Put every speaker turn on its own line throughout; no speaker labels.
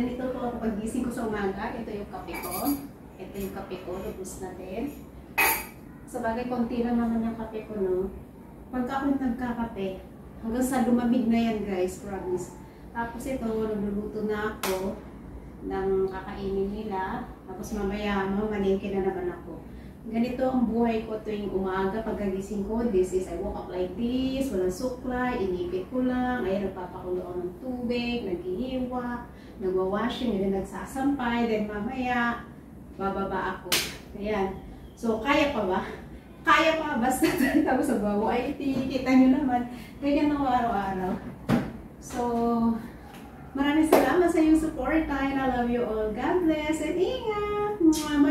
ganito po ako pag-gising ko sa umaga. Ito yung kape ko. Ito yung kape ko. Lubos na din. Sa bagay, konti lang naman yung kape ko, no? Pagka ako nagkakape, hanggang sa lumamig na yan, guys. Promise. Tapos ito, nagluluto na ako ng kakainin nila. Tapos mamaya, mamalingki na naman ako. Ganito ang buhay ko tuwing umaga pagkagising ko. This is, I woke up like this, walang suklay, inipit ko lang, ay nagpapakulo ako ng tubig, naghihiwa, nagwawashing, then nagsasampay, then mamaya, bababa ako. Ayan. So, kaya pa ba? Kaya pa, basta tapos nagwawa, ay kita nyo naman, ganyan ako araw-araw. So, maraming salamat sa iyong support, and I love you all. God bless and ingat!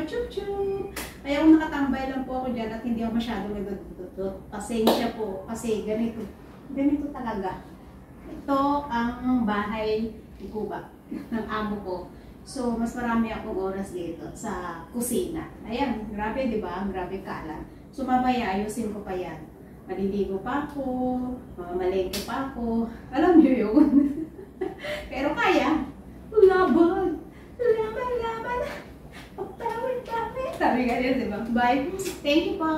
Chup-chup! Kaya kung nakatambay lang po ako dyan at hindi ako masyadong nagtututot, pasensya po kasi ganito talaga. Ito ang bahay ni Kuba, ng amo ko. So, mas marami akong oras dito sa kusina. Ayan, grabe diba? Grabe kalan. So, mamaya ayusin ko pa yan. Maliligo pa ako, mamalengke pa ako. Alam niyo yun. Pero kaya, laban! Laban! Pagtawin kami! Sabi nga rin, diba? Bye! Thank you po!